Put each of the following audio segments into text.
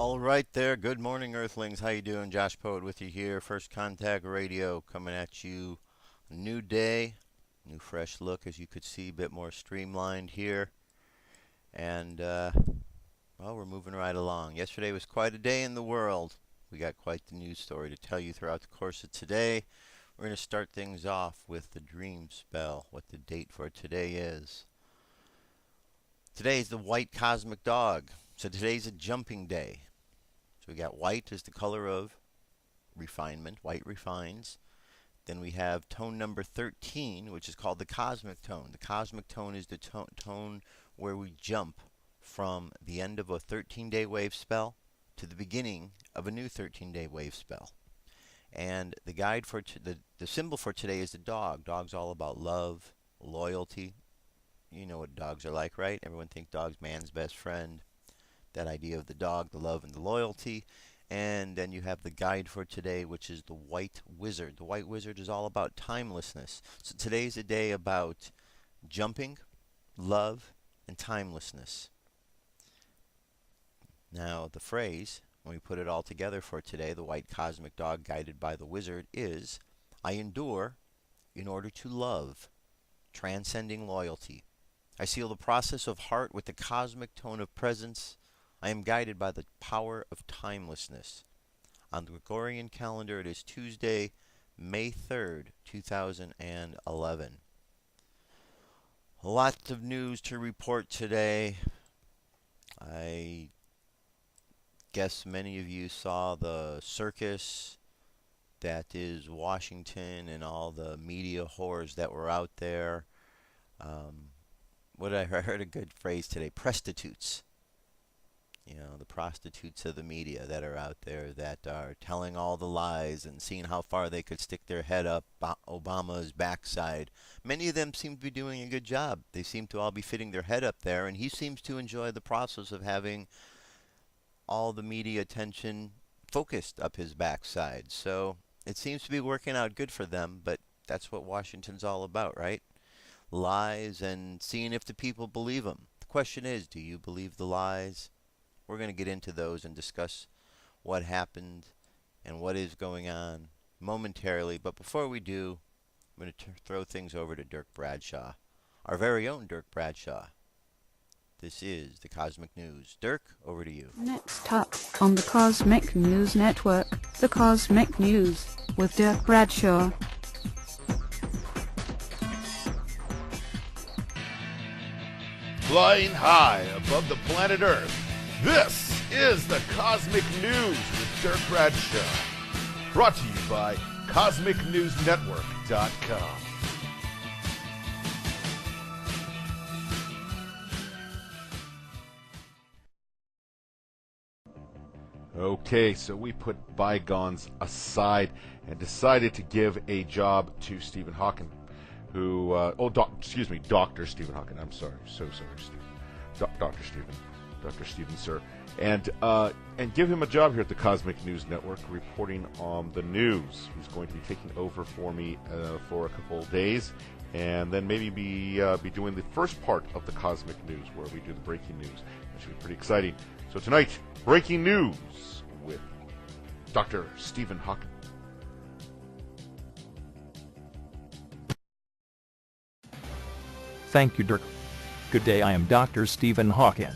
All right there. Good morning, Earthlings. How you doing? Josh Poet with you here. First Contact Radio coming at you. New day, new fresh look, as you could see, a bit more streamlined here. And, well, we're moving right along. Yesterday was quite a day in the world. We got quite the news story to tell you throughout the course of today. We're going to start things off with the dream spell, what the date for today is. Today is the white cosmic dog. So today's a jumping day. So we got white as the color of refinement. White refines. Then we have tone number 13, which is called the cosmic tone. The cosmic tone is the tone where we jump from the end of a 13-day wave spell to the beginning of a new 13-day wave spell. And the guide for the symbol for today is the dog. Dog's all about love, loyalty. You know what dogs are like, right? Everyone thinks dog's man's best friend. That idea of the dog, the love, and the loyalty. And then you have the guide for today, which is the white wizard. The white wizard is all about timelessness. So today's a day about jumping, love, and timelessness. Now, the phrase, when we put it all together for today, the white cosmic dog guided by the wizard is, I endure in order to love, transcending loyalty. I seal the process of heart with the cosmic tone of presence. I am guided by the power of timelessness. On the Gregorian calendar, it is Tuesday, May 3rd, 2011. Lots of news to report today. I guess many of you saw the circus that is Washington and all the media whores that were out there. I heard a good phrase today, prostitutes. You know, the prostitutes of the media that are out there that are telling all the lies and seeing how far they could stick their head up Obama's backside. Many of them seem to be doing a good job. They seem to all be fitting their head up there, and he seems to enjoy the process of having all the media attention focused up his backside. So it seems to be working out good for them, but that's what Washington's all about, right? Lies and seeing if the people believe them. The question is, do you believe the lies? We're going to get into those and discuss what happened and what is going on momentarily. But before we do, I'm going to throw things over to Dirk Bradshaw, our very own Dirk Bradshaw. This is the Cosmic News. Dirk, over to you. Next up on the Cosmic News Network, the Cosmic News with Dirk Bradshaw. Flying high above the planet Earth, this is the Cosmic News with Dirk Bradshaw. Brought to you by CosmicNewsNetwork.com. Okay, so we put bygones aside and decided to give a job to Stephen Hawking, who, Dr. Stephen Hawking. I'm sorry, so sorry, Stephen. Dr. Stephen, sir. And give him a job here at the Cosmic News Network, reporting on the news. He's going to be taking over for me for a couple of days, and then maybe be doing the first part of the Cosmic News, where we do the breaking news. That should be pretty exciting. So tonight, breaking news with Dr. Stephen Hawking. Thank you, Dirk. Good day, I am Dr. Stephen Hawking.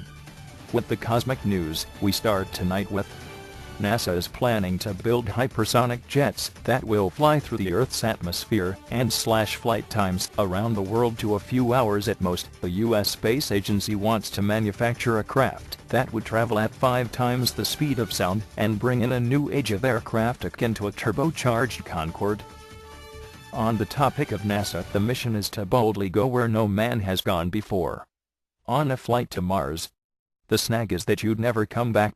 With the Cosmic News, we start tonight with NASA is planning to build hypersonic jets that will fly through the Earth's atmosphere and slash flight times around the world to a few hours at most. The U.S. Space Agency wants to manufacture a craft that would travel at 5 times the speed of sound and bring in a new age of aircraft akin to a turbocharged Concorde. On the topic of NASA, the mission is to boldly go where no man has gone before. On a flight to Mars. The snag is that you'd never come back.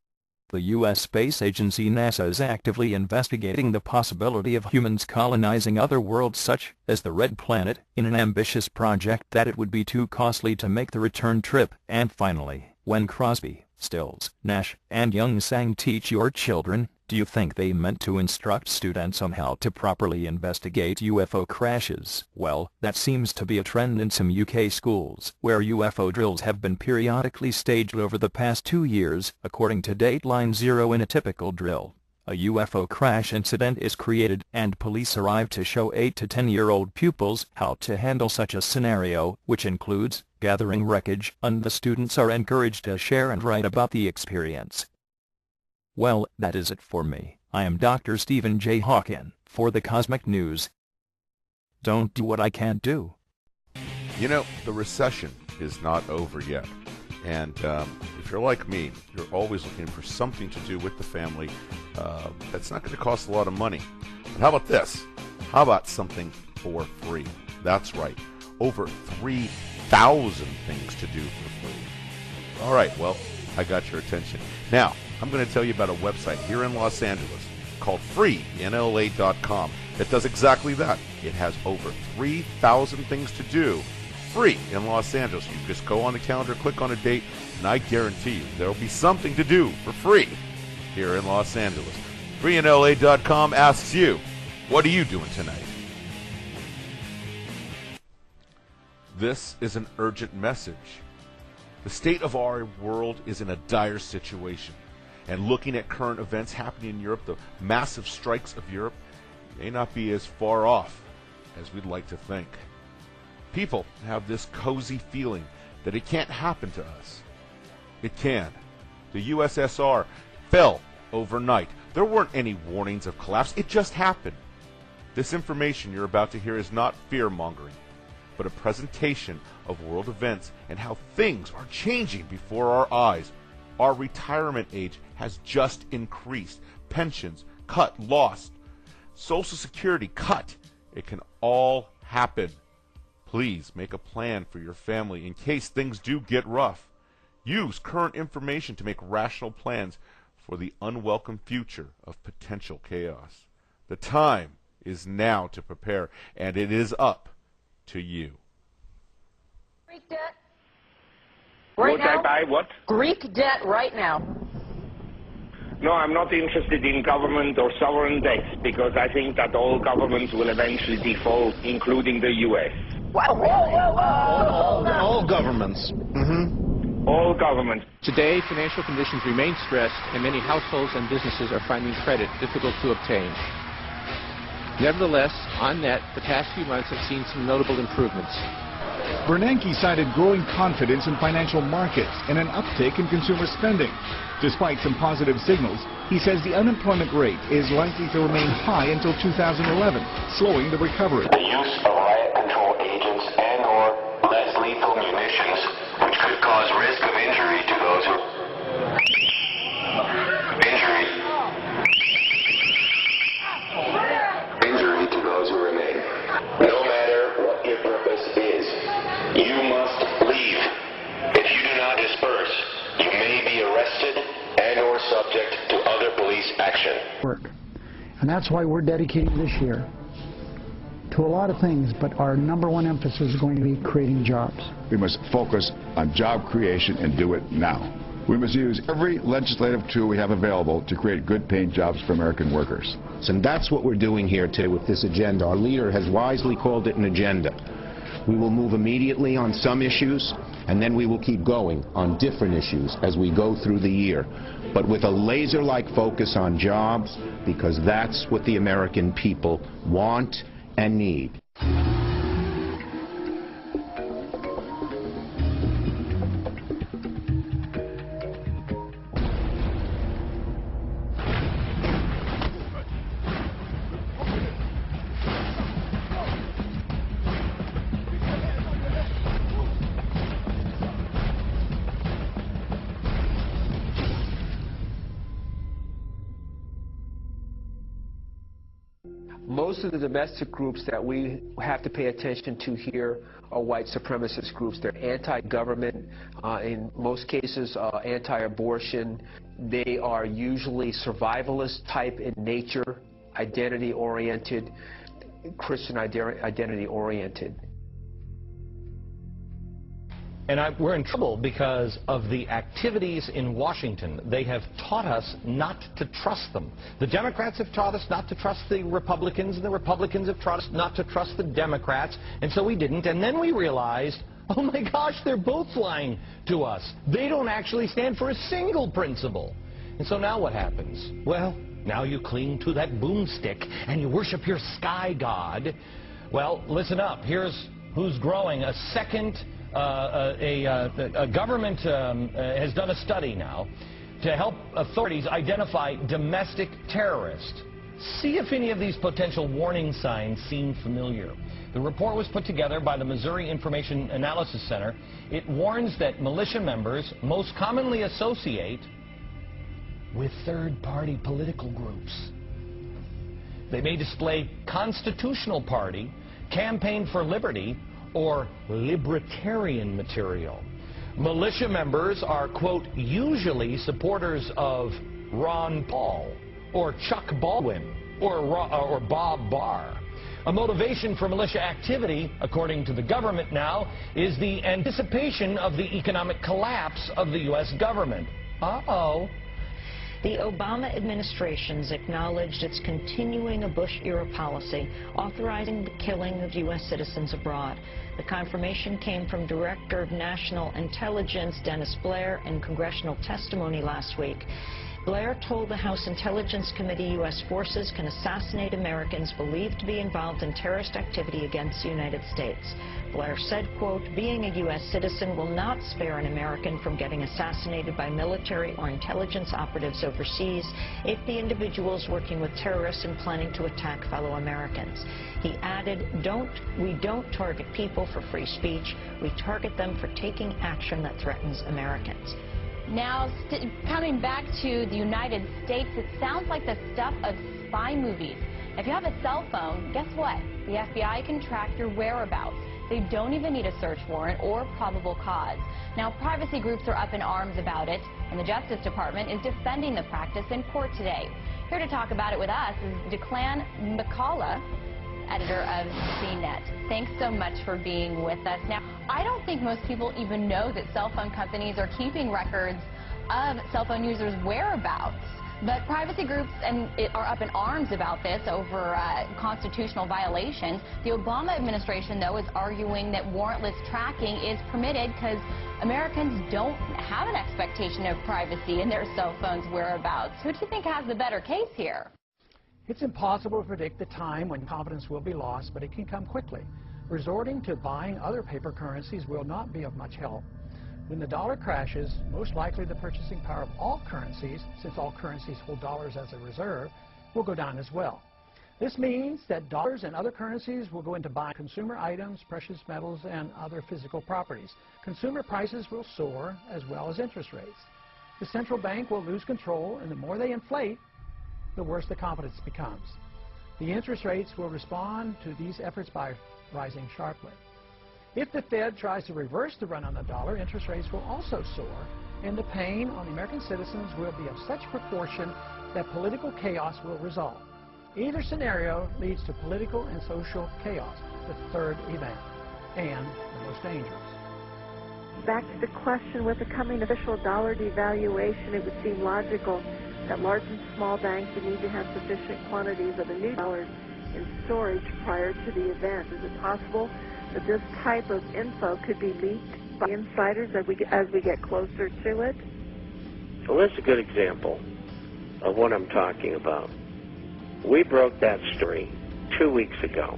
The U.S. Space Agency NASA is actively investigating the possibility of humans colonizing other worlds such as the Red Planet in an ambitious project that it would be too costly to make the return trip. And finally, when Crosby, Stills, Nash, and Young sang Teach Your Children, Do you think they meant to instruct students on how to properly investigate UFO crashes? Well, that seems to be a trend in some UK schools, where UFO drills have been periodically staged over the past 2 years, according to Dateline Zero. In a typical drill, a UFO crash incident is created, and police arrive to show 8 to 10-year-old pupils how to handle such a scenario, which includes gathering wreckage, and the students are encouraged to share and write about the experience. Well, that is it for me. I am Dr. Stephen J. Hawken, for the Cosmic News. Don't do what I can't do. You know, the recession is not over yet. And if you're like me, you're always looking for something to do with the family that's not going to cost a lot of money. But how about this? How about something for free? That's right. Over 3,000 things to do for free. All right, well, I got your attention. Now, I'm going to tell you about a website here in Los Angeles called freeinla.com that does exactly that. It has over 3,000 things to do free in Los Angeles. You just go on the calendar, click on a date, and I guarantee you there will be something to do for free here in Los Angeles. Freeinla.com asks you, what are you doing tonight? This is an urgent message. The state of our world is in a dire situation. And looking at current events happening in Europe, the massive strikes of Europe may not be as far off as we'd like to think. People have this cozy feeling that it can't happen to us. It can. The USSR fell overnight. There weren't any warnings of collapse. It just happened. This information you're about to hear is not fear-mongering, but a presentation of world events and how things are changing before our eyes. Our retirement age has just increased. Pensions cut, lost. Social Security cut. It can all happen. Please make a plan for your family in case things do get rough. Use current information to make rational plans for the unwelcome future of potential chaos. The time is now to prepare, and it is up to you. Greek debt right now? Would I buy what? Greek debt right now. No, I'm not interested in government or sovereign debts because I think that all governments will eventually default, including the U.S. What? All governments. All governments. Today, financial conditions remain stressed, and many households and businesses are finding credit difficult to obtain. Nevertheless, on net, the past few months have seen some notable improvements. Bernanke cited growing confidence in financial markets and an uptick in consumer spending. Despite some positive signals, he says the unemployment rate is likely to remain high until 2011, slowing the recovery. The use of riot control agents and/or less lethal munitions, which could cause risk of injury to those who remain. No matter what your purpose is, you must leave. If you do not disperse, you may be arrested and/or subject to other police action. And that's why we're dedicating this year to a lot of things, but our number one emphasis is going to be creating jobs. We must focus on job creation and do it now. We must use every legislative tool we have available to create good-paying jobs for American workers. And that's what we're doing here today with this agenda. Our leader has wisely called it an agenda. We will move immediately on some issues, and then we will keep going on different issues as we go through the year, but with a laser-like focus on jobs, because that's what the American people want and need. Most of the domestic groups that we have to pay attention to here are white supremacist groups. They're anti-government, in most cases anti-abortion. They are usually survivalist type in nature, identity-oriented, Christian identity-oriented. And we're in trouble because of the activities in Washington. They have taught us not to trust them. The Democrats have taught us not to trust the Republicans, and the Republicans have taught us not to trust the Democrats, and so we didn't. And then we realized, oh my gosh, they're both lying to us. They don't actually stand for a single principle. And so now what happens? Well, now you cling to that boomstick and you worship your sky god. Well, listen up. Here's who's growing. A government has done a study now to help authorities identify domestic terrorists. See if any of these potential warning signs seem familiar. The report was put together by the Missouri Information Analysis Center. It warns that militia members most commonly associate with third-party political groups. They may display Constitutional Party, Campaign for Liberty, or libertarian material. Militia members are, quote, usually supporters of Ron Paul, or Chuck Baldwin, or Bob Barr. A motivation for militia activity, according to the government now, is the anticipation of the economic collapse of the U.S. government. Uh-oh. The Obama administration's acknowledged it's continuing a Bush-era policy authorizing the killing of U.S. citizens abroad. The confirmation came from Director of National Intelligence Dennis Blair in congressional testimony last week. Blair told the House Intelligence Committee U.S. forces can assassinate Americans believed to be involved in terrorist activity against the United States. Blair said, quote, being a U.S. citizen will not spare an American from getting assassinated by military or intelligence operatives overseas if the individual is working with terrorists and planning to attack fellow Americans. He added, we don't target people for free speech. We target them for taking action that threatens Americans. Now, coming back to the United States, it sounds like the stuff of spy movies. If you have a cell phone, guess what? The FBI can track your whereabouts. They don't even need a search warrant or probable cause. Now, privacy groups are up in arms about it, and the Justice Department is defending the practice in court today. Here to talk about it with us is Declan McCullough, editor of CNET. Thanks so much for being with us. Now, I don't think most people even know that cell phone companies are keeping records of cell phone users' whereabouts. But privacy groups are up in arms about this over constitutional violations. The Obama administration, though, is arguing that warrantless tracking is permitted because Americans don't have an expectation of privacy in their cell phones' whereabouts. Who do you think has the better case here? It's impossible to predict the time when confidence will be lost, but it can come quickly. Resorting to buying other paper currencies will not be of much help. When the dollar crashes, most likely the purchasing power of all currencies, since all currencies hold dollars as a reserve, will go down as well. This means that dollars and other currencies will go into buying consumer items, precious metals, and other physical properties. Consumer prices will soar, as well as interest rates. The central bank will lose control, and the more they inflate, the worse the confidence becomes. The interest rates will respond to these efforts by rising sharply. If the Fed tries to reverse the run on the dollar, interest rates will also soar, and the pain on the American citizens will be of such proportion that political chaos will result. Either scenario leads to political and social chaos, the third event, and the most dangerous. Back to the question, with the coming official dollar devaluation, it would seem logical that large and small banks would need to have sufficient quantities of the new dollars in storage prior to the event. Is it possible that this type of info could be leaked by insiders as we get closer to it? Well, that's a good example of what I'm talking about. We broke that story 2 weeks ago,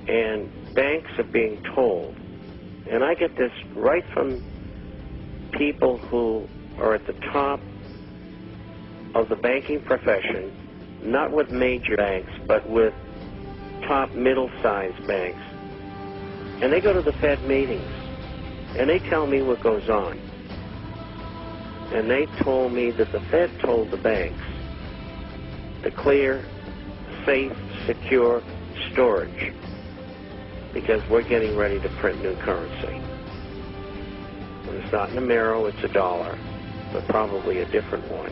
and banks are being told, and I get this right from people who are at the top of the banking profession, not with major banks, but with top middle-sized banks. And they go to the Fed meetings, and they tell me what goes on. And they told me that the Fed told the banks to clear, safe, secure storage, because we're getting ready to print new currency. And it's not an Amero, it's a dollar, but probably a different one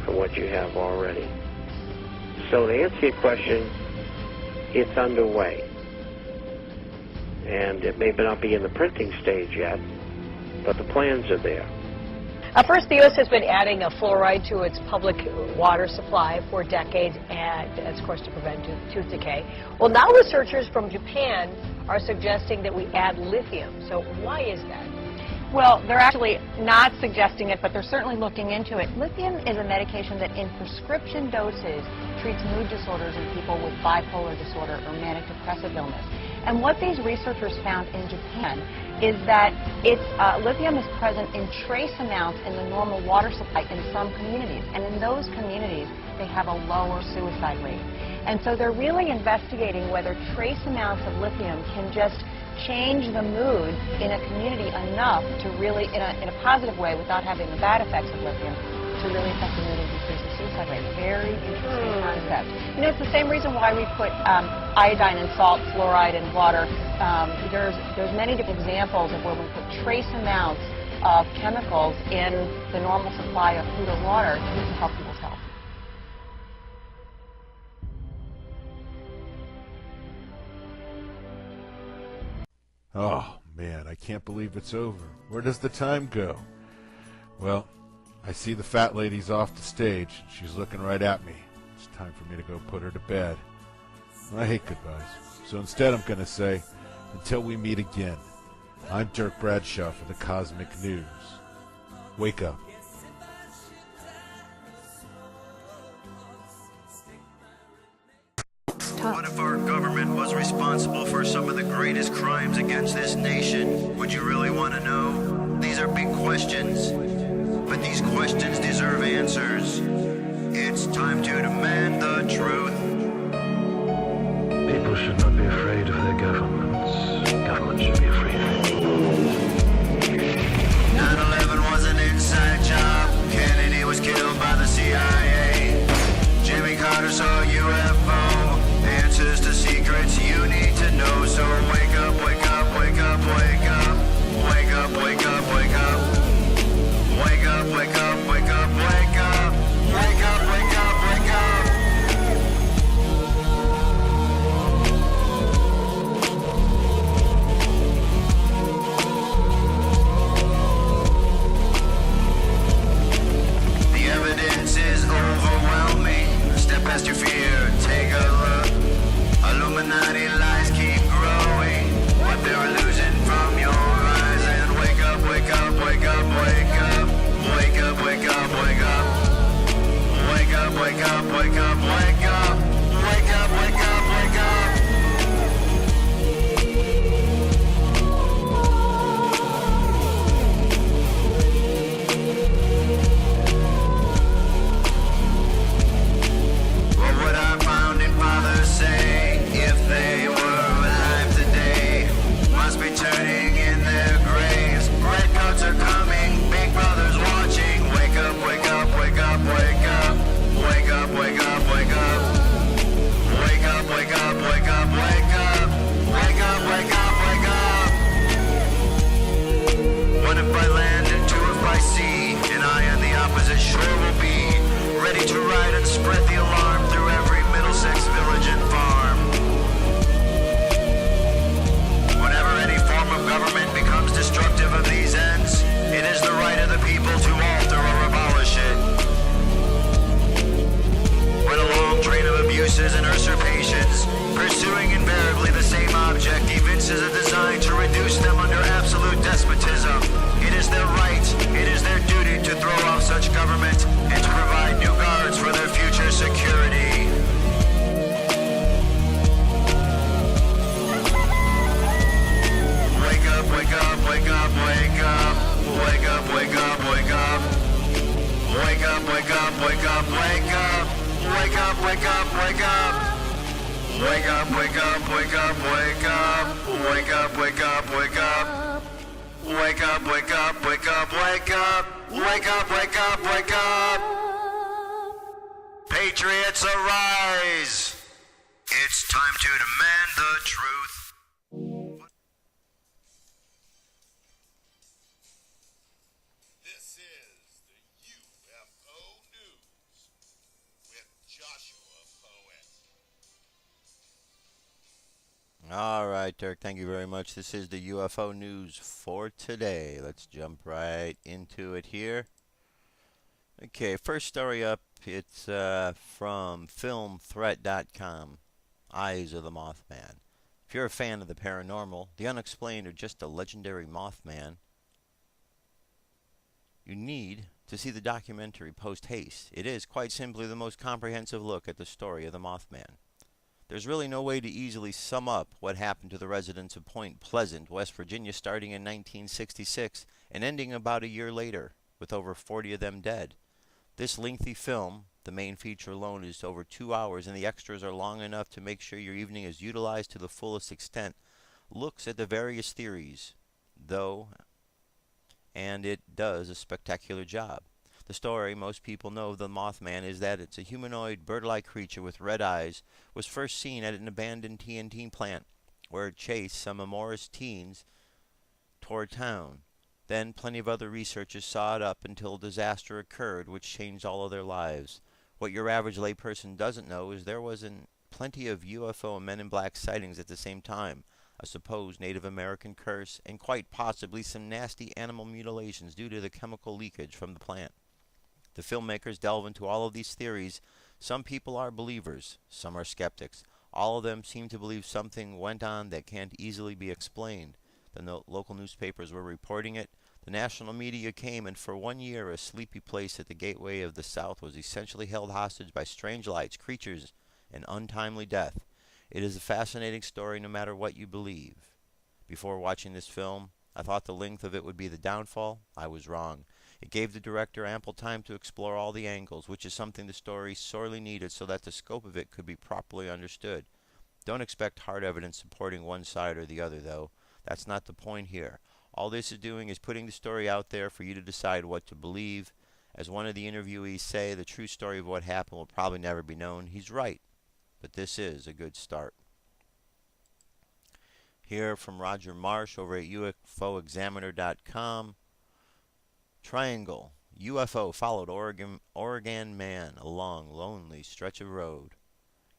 from what you have already. So to answer your question, it's underway. And it may not be in the printing stage yet, but the plans are there. First, the U.S. has been adding a fluoride to its public water supply for decades, and that's, of course, to prevent tooth decay. Well, now researchers from Japan are suggesting that we add lithium. So why is that? Well, they're actually not suggesting it, but they're certainly looking into it. Lithium is a medication that in prescription doses treats mood disorders in people with bipolar disorder or manic depressive illness. And what these researchers found in Japan is that lithium is present in trace amounts in the normal water supply in some communities. And in those communities, they have a lower suicide rate. And so they're really investigating whether trace amounts of lithium can just change the mood in a community enough to really, in a positive way, without having the bad effects of lithium, to really affect the mood and decrease the suicide rate. Very interesting concept. You know, it's the same reason why we put iodine in salt, fluoride in water. There's many different examples of where we put trace amounts of chemicals in the normal supply of food or water to help people's health. Oh, man, I can't believe it's over. Where does the time go? Well, I see the fat lady's off the stage. She's looking right at me. It's time for me to go put her to bed. I hate goodbyes. So instead I'm going to say, until we meet again, I'm Dirk Bradshaw for the Cosmic News. Wake up. What if our government was responsible for some of the greatest crimes against this nation? Would you really want to know? These are big questions, but these questions deserve answers. It's time to demand the truth. People should not be afraid of their governments. Governments should be afraid of people. 9/11 was an inside job. Kennedy was killed by the CIA. Jimmy Carter saw UFO. Answers to secrets you need to know. So wake up, wake up, wake up, wake up. Wake up, wake up, wake up. Wake up, wake up, wake up, wake up. Wake up, wake up, wake up. The evidence is overwhelming. Step past your fear, take a look. Illuminati lies keep growing. What they're losing from your eyes. And wake up, wake up, wake up, wake up. Wake up, wake up, wake up. Wake up, wake up, wake up, wake up. Wake up, wake up, wake up. What would our founding fathers say if they were alive today? Must be turning in their graves. Redcoats are coming, Big Brother's watching. Wake up, wake up, wake up, wake up. Wake up, wake up, wake up. Wake up, wake up, wake up, wake up. Wake up, wake up, wake up. One if by land and two if by sea, and I on the opposite shore will be ready to ride and spread the alarm through every Middlesex village and farm. Whenever any form of government becomes destructive of these ends, it is the right of the people to alter or abolish it. When a long train of abuses and usurpations, pursuing invariably the same object, evinces a design to reduce them under absolute despotism, it is their right, it is their duty to throw off such government and to provide new guards for their future security. Wake up, wake up, wake up, wake up. Wake up, wake up, wake up. Wake up, wake up, wake up, wake up. Wake up, wake up, wake up. Wake up, wake up, wake up, wake up. Wake up, wake up, wake up. Wake up, wake up, wake up, wake up. Wake up, wake up, wake up. Patriots arise. It's time to demand the truth. This is the UFO News with Joshua Poet. All right. right, Dirk, thank you very much. This is the UFO news for today. Let's jump right into it here. Okay, first story up, it's from filmthreat.com. Eyes of the Mothman. If you're a fan of the paranormal, the unexplained, or just a legendary Mothman, you need to see the documentary post haste. It is quite simply the most comprehensive look at the story of the Mothman. There's really no way to easily sum up what happened to the residents of Point Pleasant, West Virginia, starting in 1966 and ending about a year later, with over 40 of them dead. This lengthy film, the main feature alone, is over 2 hours, and the extras are long enough to make sure your evening is utilized to the fullest extent. Looks at the various theories, though, and it does a spectacular job. The story most people know of the Mothman is that it's a humanoid, bird-like creature with red eyes, was first seen at an abandoned TNT plant, where it chased some amorous teens toward town. Then plenty of other researchers saw it up until a disaster occurred, which changed all of their lives. What your average layperson doesn't know is there was plenty of UFO and Men in Black sightings at the same time, a supposed Native American curse, and quite possibly some nasty animal mutilations due to the chemical leakage from the plant. The filmmakers delve into all of these theories. Some people are believers, some are skeptics. All of them seem to believe something went on that can't easily be explained. The local newspapers were reporting it. The national media came, and for 1 year, a sleepy place at the gateway of the South was essentially held hostage by strange lights, creatures, and untimely death. It is a fascinating story no matter what you believe. Before watching this film, I thought the length of it would be the downfall. I was wrong. It gave the director ample time to explore all the angles, which is something the story sorely needed so that the scope of it could be properly understood. Don't expect hard evidence supporting one side or the other, though. That's not the point here. All this is doing is putting the story out there for you to decide what to believe. As one of the interviewees say, the true story of what happened will probably never be known. He's right, but this is a good start. Here from Roger Marsh over at UFOexaminer.com. Triangle. UFO followed Oregon man along lonely stretch of road.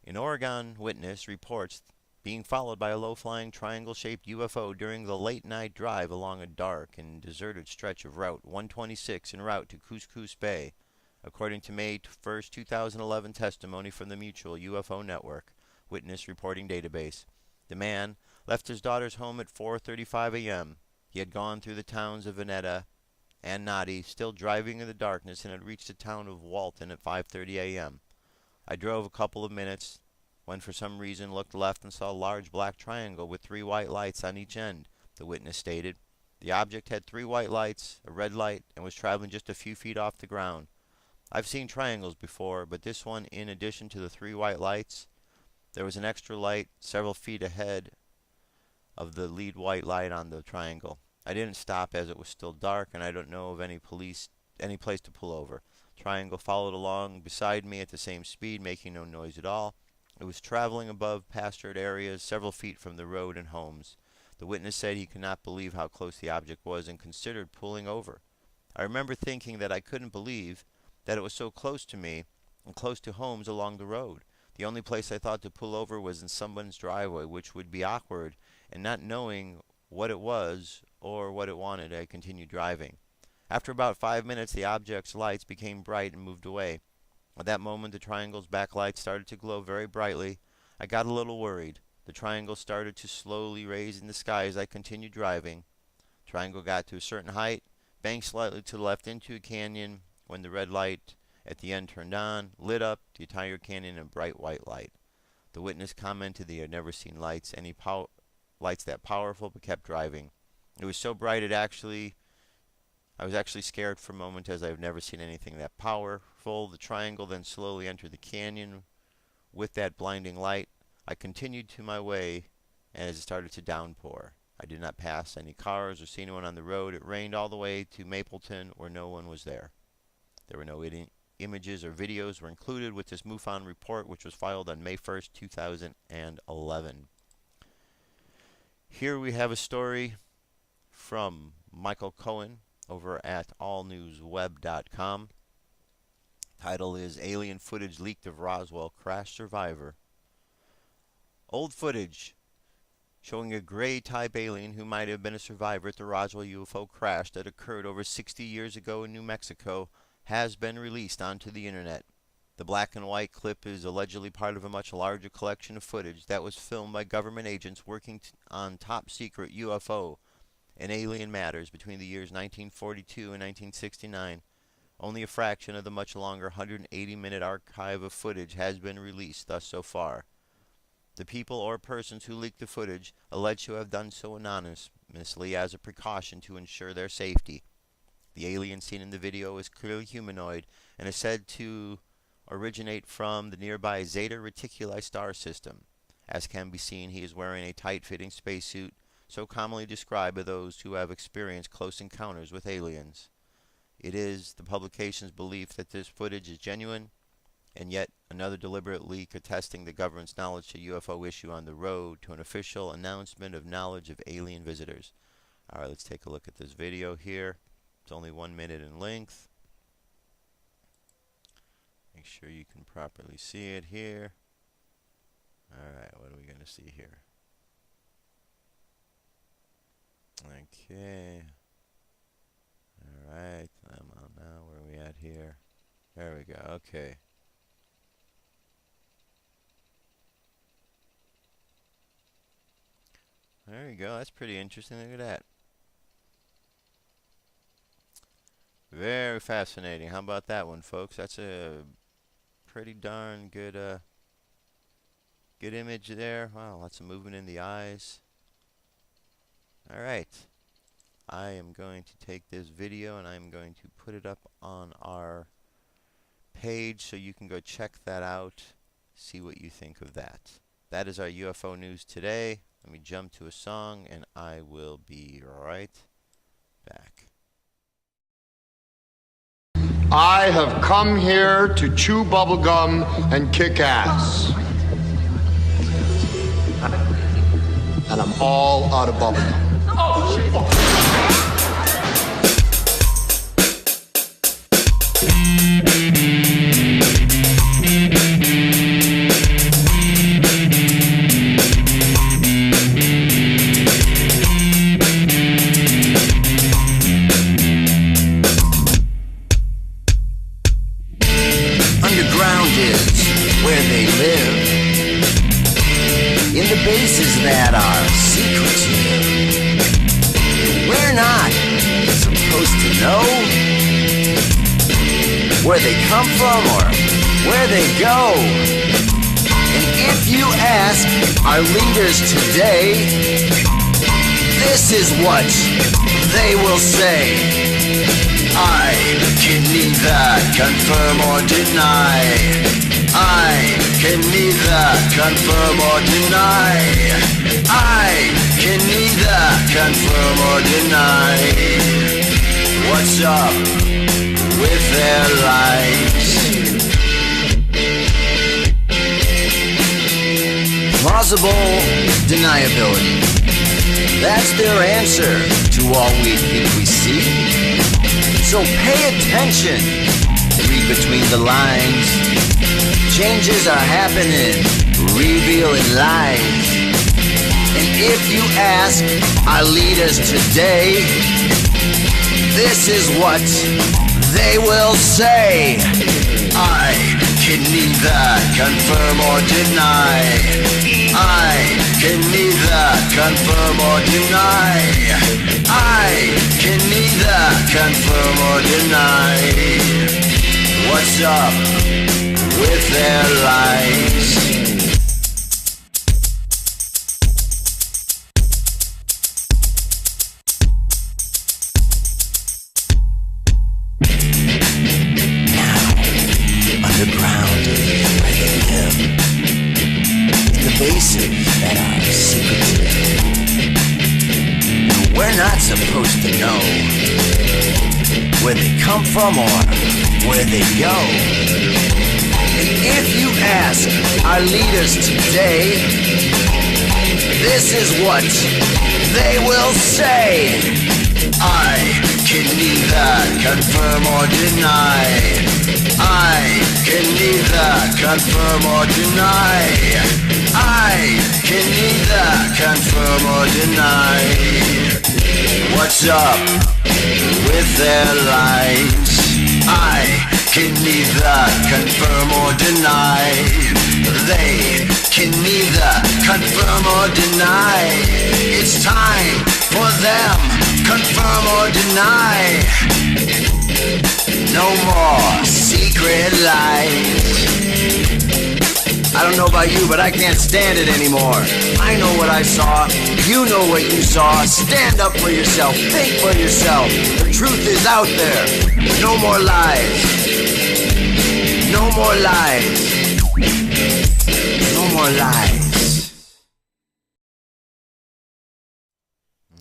An Oregon witness reports being followed by a low-flying triangle-shaped UFO during the late-night drive along a dark and deserted stretch of Route 126 en route to Couscous Bay, according to May 1st, 2011 testimony from the Mutual UFO Network Witness Reporting Database. The man left his daughter's home at 4:35 a.m. He had gone through the towns of Veneta and Nadi, still driving in the darkness, and had reached the town of Walton at 5:30 a.m. I drove a couple of minutes, when for some reason looked left and saw a large black triangle with 3 white lights on each end, the witness stated. The object had 3 white lights, a red light, and was traveling just a few feet off the ground. I've seen triangles before, but this one, in addition to the 3 white lights, there was an extra light several feet ahead of the lead white light on the triangle. I didn't stop as it was still dark, and I don't know of any place to pull over. Triangle followed along beside me at the same speed, making no noise at all. It was traveling above pastured areas several feet from the road and homes. The witness said he could not believe how close the object was and considered pulling over. I remember thinking that I couldn't believe that it was so close to me and close to homes along the road. The only place I thought to pull over was in someone's driveway, which would be awkward, and not knowing what it was or what it wanted, I continued driving. After about 5 minutes, the object's lights became bright and moved away. At that moment, the triangle's backlight started to glow very brightly. I got a little worried. The triangle started to slowly raise in the sky as I continued driving. Triangle got to a certain height, banked slightly to the left into a canyon when the red light at the end turned on, lit up the entire canyon in a bright white light. The witness commented that he had never seen lights that powerful, but kept driving. It was so bright I was actually scared for a moment, as I've never seen anything that powerful. The triangle then slowly entered the canyon with that blinding light. I continued to my way as it started to downpour. I did not pass any cars or see anyone on the road. It rained all the way to Mapleton, where no one was there. There were no images or videos were included with this MUFON report, which was filed on May 1st, 2011. Here we have a story from Michael Cohen over at allnewsweb.com. Title is Alien Footage Leaked of Roswell Crash Survivor. Old footage showing a gray-type alien who might have been a survivor at the Roswell UFO crash that occurred over 60 years ago in New Mexico, has been released onto the internet. The black and white clip is allegedly part of a much larger collection of footage that was filmed by government agents working on top-secret UFO and alien matters between the years 1942 and 1969. Only a fraction of the much longer 180-minute archive of footage has been released thus so far. The people or persons who leaked the footage allege to have done so anonymously as a precaution to ensure their safety. The alien seen in the video is clearly humanoid and is said to originate from the nearby Zeta Reticuli star system. As can be seen, he is wearing a tight-fitting spacesuit, so commonly described by those who have experienced close encounters with aliens. It is the publication's belief that this footage is genuine, and yet another deliberate leak attesting the government's knowledge to UFO issue on the road to an official announcement of knowledge of alien visitors. Alright, let's take a look at this video here. It's only 1 minute in length. Make sure you can properly see it here. Alright, what are we going to see here? Okay. Alright, I'm on now. Where are we at here? There we go. Okay. There you go. That's pretty interesting. Look at that. Very fascinating. How about that one, folks? That's a pretty darn good good image there. Wow, lots of movement in the eyes. Alright. I am going to take this video and I'm going to put it up on our page so you can go check that out, see what you think of that. That is our UFO news today. Let me jump to a song and I will be right back. I have come here to chew bubblegum and kick ass. And I'm all out of bubblegum. Underground is where they live, in the bases that are secretive. We're not supposed to know where they come from or where they go. And if you ask our leaders today, this is what they will say. I can neither confirm or deny. I can neither confirm or deny. I can neither confirm or deny. What's up with their lives? Plausible deniability. That's their answer to all we think we see. So pay attention, read between the lines. Changes are happening, revealing lies. And if you ask our leaders today, this is what they will say. I can neither confirm or deny. I can neither confirm or deny. I can neither confirm or deny. What's up with their lies? Underground is where they live, in the bases that are secretive. We're not supposed to know where they come from or where they go. And if you ask our leaders today, this is what they will say. I can neither confirm or deny. I can neither confirm or deny. I can neither confirm or deny. What's up with their lies? I can neither confirm or deny. They can neither confirm or deny. It's time for them, confirm or deny. No more secret lies. I don't know about you, but I can't stand it anymore. I know what I saw. You know what you saw. Stand up for yourself. Think for yourself. The truth is out there. No more lies. No more lies. No more lies.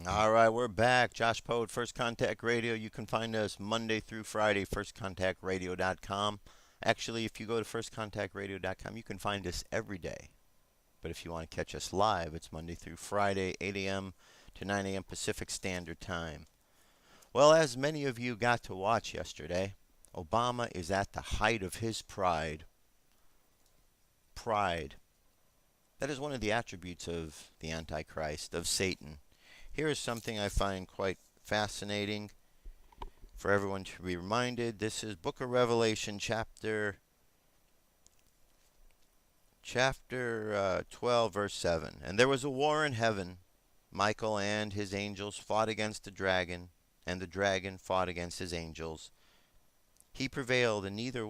All right, we're back. Josh Poet, First Contact Radio. You can find us Monday through Friday, firstcontactradio.com. Actually, if you go to firstcontactradio.com, you can find us every day. But if you want to catch us live, it's Monday through Friday, 8 a.m. to 9 a.m. Pacific Standard Time. Well, as many of you got to watch yesterday, Obama is at the height of his pride. Pride. That is one of the attributes of the Antichrist, of Satan. Here is something I find quite fascinating for everyone to be reminded. This is Book of Revelation, chapter 12, verse 7. And there was a war in heaven. Michael and his angels fought against the dragon, and the dragon fought against his angels. He prevailed, and neither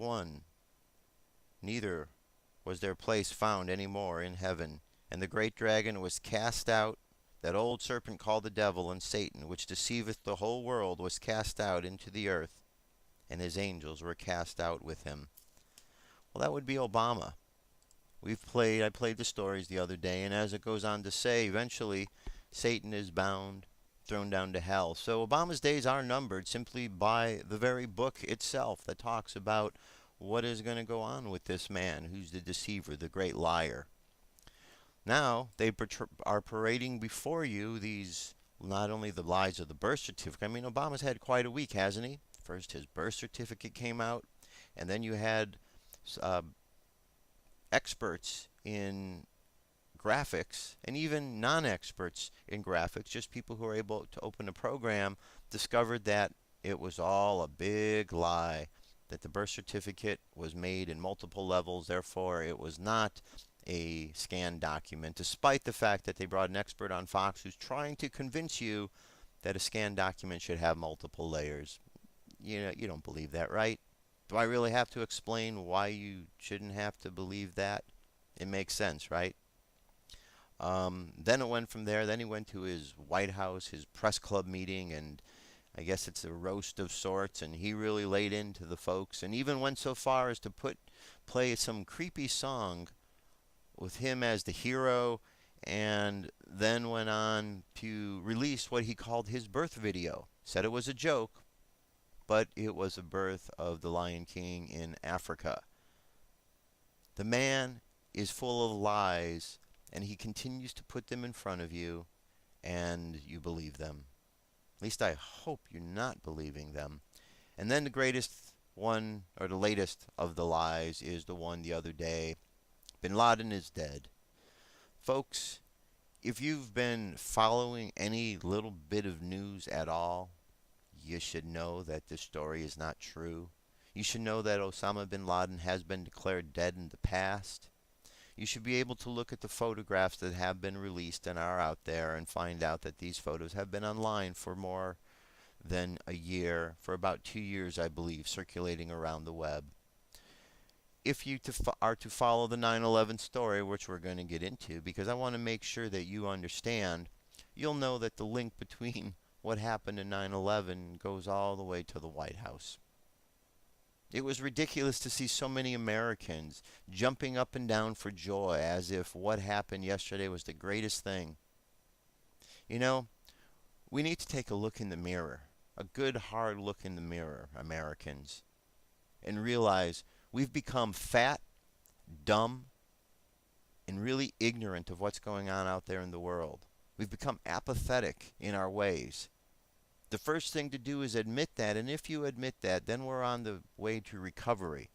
was their place found any more in heaven. And the great dragon was cast out, that old serpent called the devil and Satan, which deceiveth the whole world, was cast out into the earth, and his angels were cast out with him. Well, that would be Obama. I played the stories the other day, and as it goes on to say, eventually Satan is bound, thrown down to hell. So Obama's days are numbered simply by the very book itself that talks about what is going to go on with this man who's the deceiver, the great liar. Now, they are parading before you these, not only the lies of the birth certificate. I mean, Obama's had quite a week, hasn't he? First, his birth certificate came out, and then you had experts in graphics, and even non-experts in graphics, just people who are able to open a program, discovered that it was all a big lie, that the birth certificate was made in multiple levels, therefore it was not a scanned document, despite the fact that they brought an expert on Fox who's trying to convince you that a scanned document should have multiple layers. You don't believe that, right? Do I really have to explain why you shouldn't have to believe that? It makes sense, right? Then it went from there. Then he went to his White House, his press club meeting, and I guess it's a roast of sorts, and he really laid into the folks, and even went so far as to play some creepy song with him as the hero, and then went on to release what he called his birth video. Said it was a joke, but it was a birth of the Lion King in Africa. The man is full of lies, and he continues to put them in front of you, and you believe them. At least I hope you're not believing them. And then the greatest one, or the latest of the lies, is the one the other day. Bin Laden is dead. Folks, if you've been following any little bit of news at all, you should know that this story is not true. You should know that Osama bin Laden has been declared dead in the past. You should be able to look at the photographs that have been released and are out there and find out that these photos have been online for more than a year, for about 2 years, I believe, circulating around the web. If you are to follow the 9/11 story, which we're going to get into, because I want to make sure that you understand, you'll know that the link between what happened in 9/11 goes all the way to the White House. It was ridiculous to see so many Americans jumping up and down for joy as if what happened yesterday was the greatest thing. You know, we need to take a look in the mirror, a good hard look in the mirror, Americans, and realize we've become fat, dumb, and really ignorant of what's going on out there in the world. We've become apathetic in our ways. The first thing to do is admit that, and if you admit that, then we're on the way to recovery.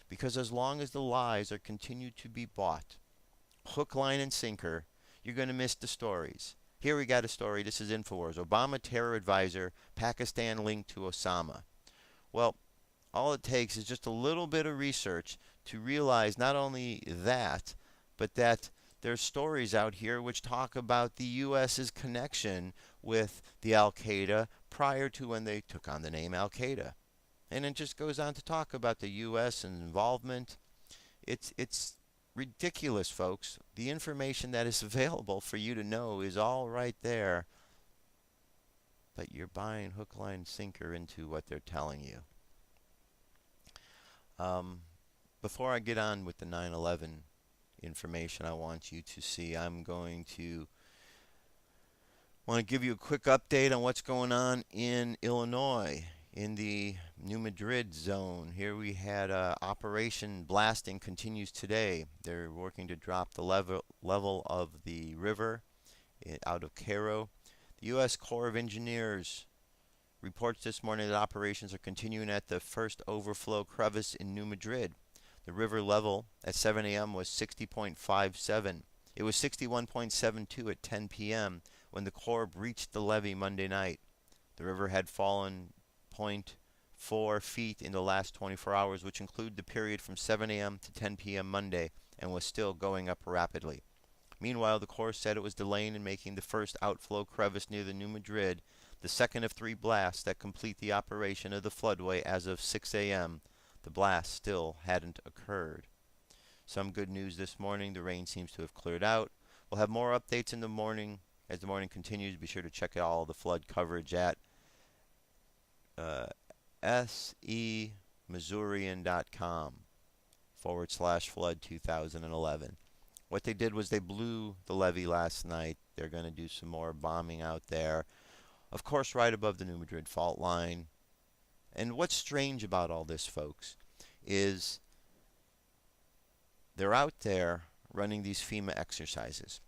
Because as long as the lies are continued to be bought, hook, line, and sinker, you're going to miss the stories. Here we got a story. This is InfoWars. Obama terror advisor, Pakistan linked to Osama. Well, all it takes is just a little bit of research to realize not only that, but that there's stories out here which talk about the U.S.'s connection with the Al-Qaeda prior to when they took on the name Al-Qaeda. And it just goes on to talk about the U.S. and involvement. It's ridiculous, folks. The information that is available for you to know is all right there. But you're buying hook, line, sinker into what they're telling you. Before I get on with the 9/11 information I want you to see, I'm going to want to give you a quick update on what's going on in Illinois, in the New Madrid zone. Here we had Operation Blasting continues today. They're working to drop the level of the river out of Cairo. The U.S. Corps of Engineers reports this morning that operations are continuing at the first overflow crevice in New Madrid. The river level at 7 a.m. was 60.57. It was 61.72 at 10 p.m. when the Corps breached the levee Monday night. The river had fallen 0.4 feet in the last 24 hours, which include the period from 7 a.m. to 10 p.m. Monday, and was still going up rapidly. Meanwhile, the Corps said it was delaying in making the first outflow crevice near the New Madrid, the second of 3 blasts that complete the operation of the floodway as of 6 a.m. The blast still hadn't occurred. Some good news this morning. The rain seems to have cleared out. We'll have more updates in the morning as the morning continues. Be sure to check out all the flood coverage at semissourian.com/flood 2011. What they did was they blew the levee last night. They're going to do some more bombing out there. Of course, right above the New Madrid fault line. And what's strange about all this, folks, is they're out there running these FEMA exercises.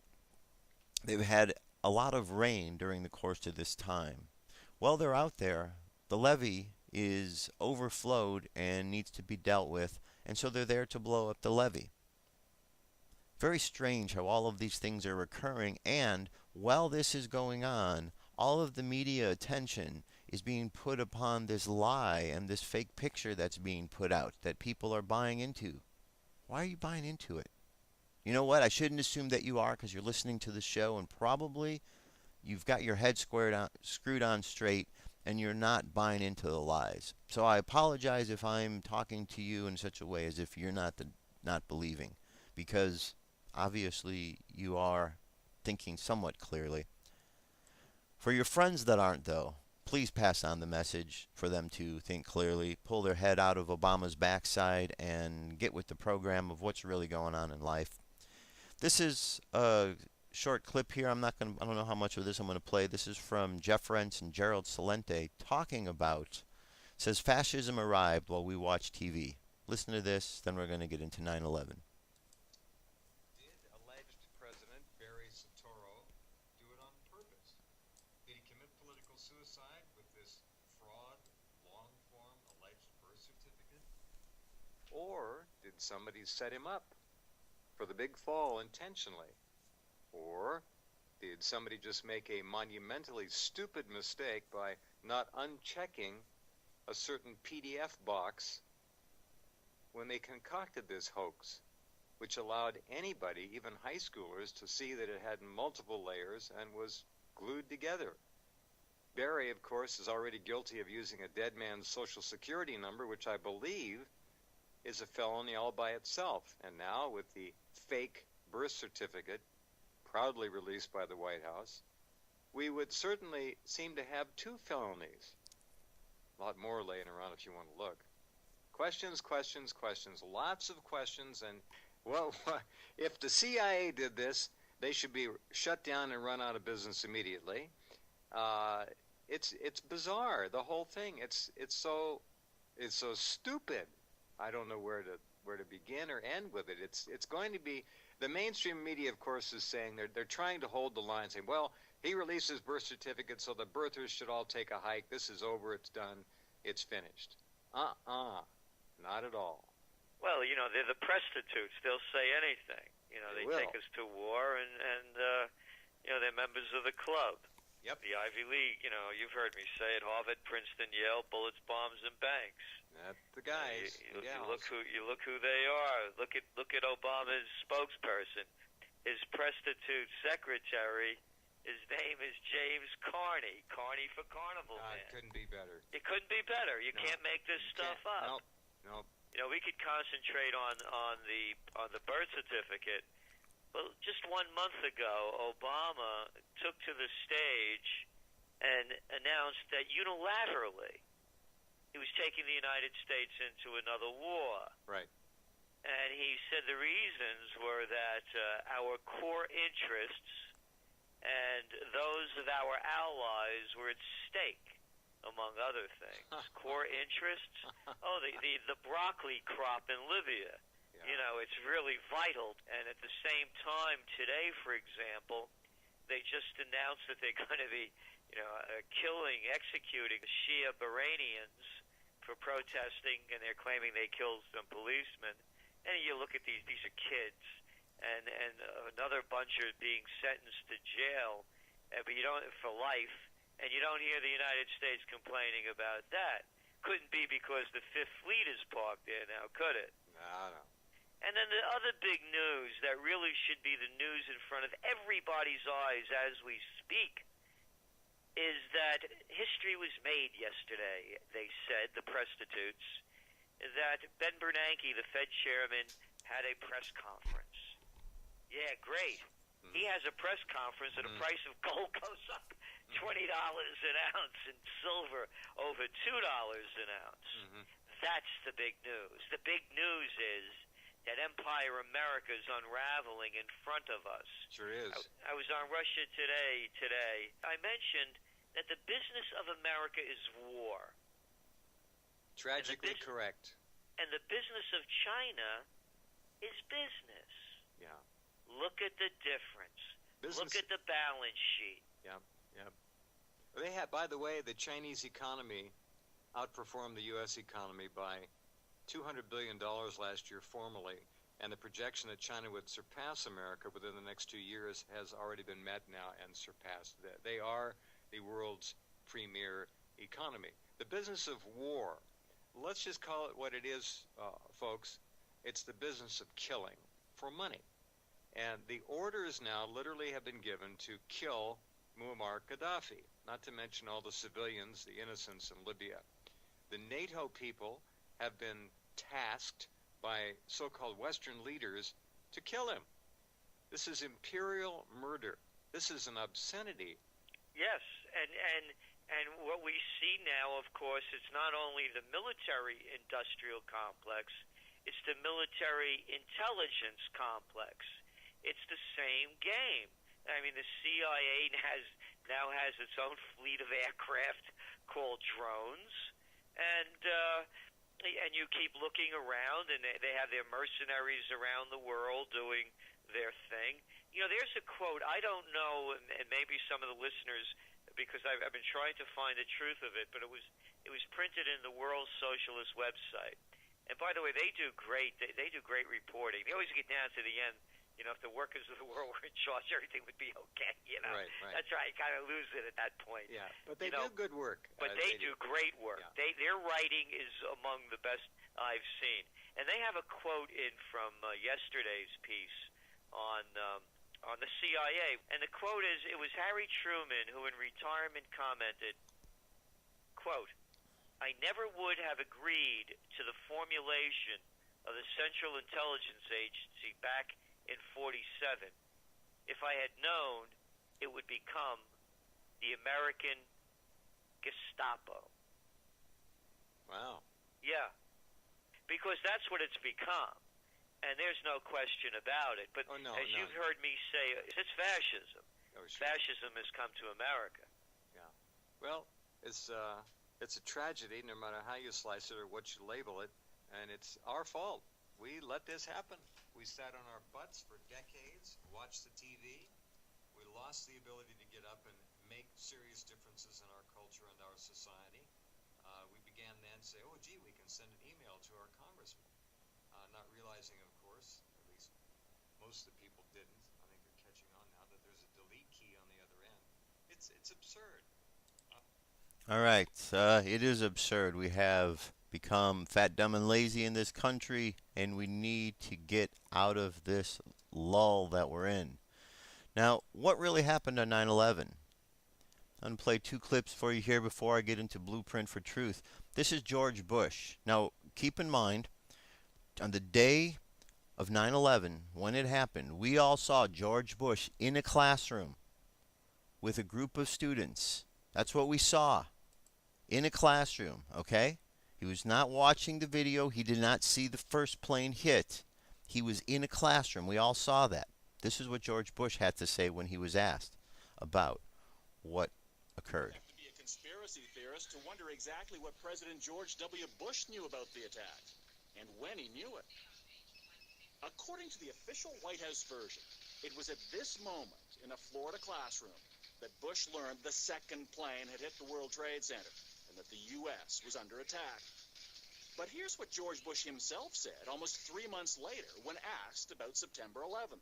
They've had a lot of rain during the course of this time. While they're out there, the levee is overflowed and needs to be dealt with, and so they're there to blow up the levee. Very strange how all of these things are occurring, and while this is going on, all of the media attention is being put upon this lie and this fake picture that's being put out that people are buying into. Why are you buying into it? You know what? I shouldn't assume that you are, because you're listening to the show and probably you've got your head screwed on straight and you're not buying into the lies. So I apologize if I'm talking to you in such a way as if you're not believing, because obviously you are thinking somewhat clearly. For your friends that aren't, though, please pass on the message for them to think clearly, pull their head out of Obama's backside, and get with the program of what's really going on in life. This is a short clip here. I don't know how much of this I'm going to play. This is from Jeff Rentz and Gerald Celente talking about, says fascism arrived while we watch TV. Listen to this, then we're going to get into 9/11. Or did somebody set him up for the big fall intentionally? Or did somebody just make a monumentally stupid mistake by not unchecking a certain PDF box when they concocted this hoax, which allowed anybody, even high schoolers, to see that it had multiple layers and was glued together? Barry, of course, is already guilty of using a dead man's social security number, which I believe is a felony all by itself. And now, with the fake birth certificate proudly released by the White House, we would certainly seem to have 2 felonies. A lot more laying around if you want to look. Questions, questions, questions. Lots of questions. And, well, if the CIA did this, they should be shut down and run out of business immediately. It's bizarre, the whole thing. It's so stupid. I don't know where to begin or end with it. It's going to be, the mainstream media, of course, is saying they're trying to hold the line, saying, well, He released his birth certificate, so the birthers should all take a hike. This is over. It's done. It's finished. Not at all. Well, you know, they're the prostitutes. They'll say anything. You know, they take us to war, and you know, they're members of the club. Yep. The Ivy League. You know, you've heard me say it: Harvard, Princeton, Yale, bullets, bombs, and banks. That's the guys. You look who they are. Look at Obama's spokesperson, his prostitute secretary. His name is James Carney. Carney for Carnival Man. It couldn't be better. It couldn't be better. You can't make this stuff up. Nope. You know, we could concentrate on the birth certificate. Well, just 1 month ago, Obama took to the stage and announced that unilaterally he was taking the United States into another war. Right. And he said the reasons were that our core interests and those of our allies were at stake, among other things. Core interests? Oh, the broccoli crop in Libya. Yeah. You know, it's really vital. And at the same time, today, for example, they just announced that they're going to be, you know, executing Shia Bahrainians for protesting, and they're claiming they killed some policemen. And you look at these are kids. And another bunch are being sentenced to jail, but you don't for life, and you don't hear the United States complaining about that. Couldn't be because the Fifth Fleet is parked there now, could it? No. And then the other big news that really should be the news in front of everybody's eyes as we speak is that history was made yesterday. They said, the prostitutes, that Ben Bernanke, the Fed chairman, had a press conference. Yeah, great. He has a press conference and the price of gold goes up $20 an ounce and silver over $2 an ounce. That's the big news. The big news is that Empire America is unraveling in front of us. Sure is. I was on Russia Today. I mentioned that the business of America is war. Tragically correct. And the business of China is business. Yeah. Look at the difference. Look at the balance sheet. Yep. They had, by the way, the Chinese economy outperformed the U.S. economy by $200 billion last year formally, and the projection that China would surpass America within the next 2 years has already been met now and surpassed. They are the world's premier economy. The business of war, let's just call it what it is, folks. It's the business of killing for money. And the orders now literally have been given to kill Muammar Gaddafi, not to mention all the civilians, the innocents in Libya. The NATO people have been tasked by so-called Western leaders to kill him. This is imperial murder. This is an obscenity. Yes, and what we see now, of course, it's not only the military-industrial complex, it's the military intelligence complex. It's the same game. I mean, the CIA now has its own fleet of aircraft called drones, and you keep looking around, and they have their mercenaries around the world doing their thing. You know, there's a quote, I don't know, and maybe some of the listeners, because I've been trying to find the truth of it, but it was printed in the World Socialist website. And by the way, they do great. They do great reporting. They always get down to the end. You know, if the workers of the world were in charge, everything would be okay. You know, right. That's right. You kind of lose it at that point. Yeah, but they do good work. But they do great work. Yeah. Their writing is among the best I've seen. And they have a quote in from yesterday's piece on the CIA. And the quote is, it was Harry Truman who in retirement commented, quote, I never would have agreed to the formulation of the Central Intelligence Agency back in 47. If I had known it would become the American Gestapo. Wow. Yeah. Because that's what it's become. And there's no question about it. But as you've heard me say, it's fascism. Oh, sure. Fascism has come to America. Yeah. Well, it's a tragedy no matter how you slice it or what you label it, and it's our fault. We let this happen. We sat on our butts for decades, watched the TV. We lost the ability to get up and make serious differences in our culture and our society. We began then to say, oh, gee, we can send an email to our congressman. Not realizing, of course, at least most of the people didn't. I think they're catching on now that there's a delete key on the other end. It's absurd. All right, it is absurd. We have become fat, dumb, and lazy in this country, and we need to get out of this lull that we're in. Now, what really happened on 9/11? I'm going to play two clips for you here before I get into Blueprint for Truth. This is George Bush. Now, keep in mind, on the day of 9/11, when it happened, we all saw George Bush in a classroom with a group of students. That's what we saw. In a classroom, okay? He was not watching the video. He did not see the first plane hit. He was in a classroom. We all saw that. This is what George Bush had to say when he was asked about what occurred. You have to be a conspiracy theorist to wonder exactly what President George W. Bush knew about the attack and when he knew it. According to the official White House version, it was at this moment in a Florida classroom that Bush learned the second plane had hit the World Trade Center and that the U.S. was under attack. But here's what George Bush himself said almost 3 months later when asked about September 11th.